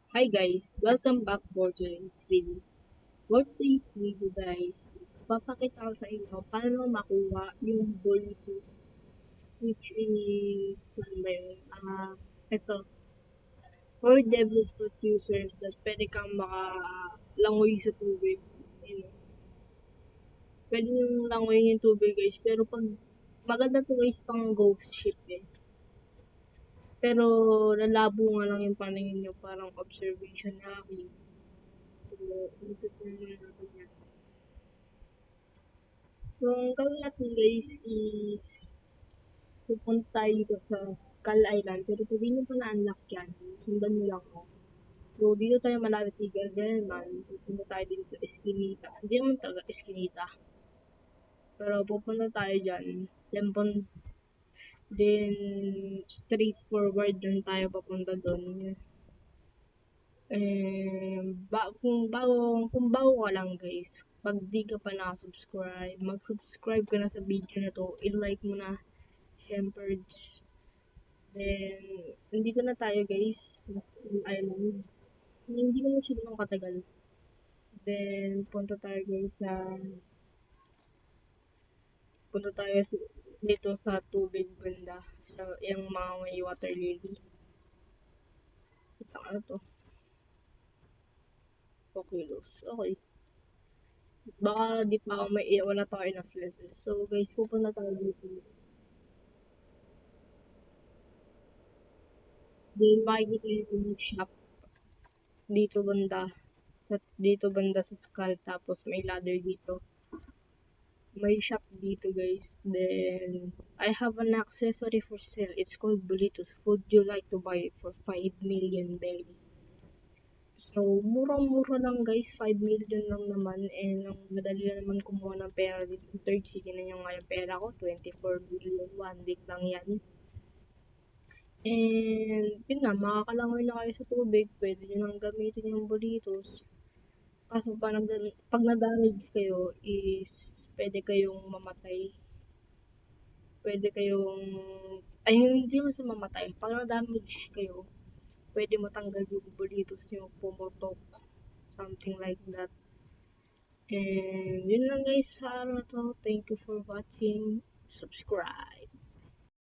Hi guys, welcome back for today's video. For today's video guys, is papakita ko sa inyo paano makuha yung Bolitus, which is, ano ba yun? Ito, for devil fruit users that pwede kang makalangoy sa tubig. You know, pwede nyo langoyin yung tubig guys, pero pag maganda to guys pang ghost ship eh. Pero lalabo nga lang yung paningin nyo, parang observation hacking. So, ito po muna natin yan. So, ang gagawin natin guys is pupunta tayo dito sa Skull Island. Pero pag hindi nyo pa na-unlock yan, sundan nyo lang ako. So, dito tayo malapit kay Gazelman. Pupunta tayo dito sa Eskinita. Hindi naman talaga Eskinita. Pero pupunta tayo dyan. Then straight forward lang tayo papunta doon. Kung bago ka lang guys, pag di ka pa nakasubscribe, mag-subscribe ka na sa video na to, i-like mo na, syempre. Then, nandito na tayo guys, sa Full Island. Hindi naman siya ganun katagal. Then, punta tayo dito sa tubig banda, sa yung mga may water lily. Kita ano to? Oculus. Okay. Baka di pa ako wala pa ako enough level. So guys, pupunta tayo dito. Then makikita nyo itong shop dito banda sa skull, tapos may ladder dito. May shop dito guys. Then I have an accessory for sale. It's called Bulitos. Would you like to buy it for 5 million belly? So murang-mura lang guys, 5 million lang naman, and ang madali lang naman kumuha ng pera dito sa third city na yung nga yung pera ko, 24 million, 1 week lang yan. And yun nga, makakalangoy na kayo sa tubig, pwede nyo nang gamitin yung Bolitos. Kaso pag na-damage kayo is pwede kayong mamatay. Pwede kayong, ay hindi mo sa mamatay. Pag na-damage kayo, pwede matanggal yung Bolitos nyo, pumutok. Something like that. And yun lang guys sa araw na to. Thank you for watching. Subscribe.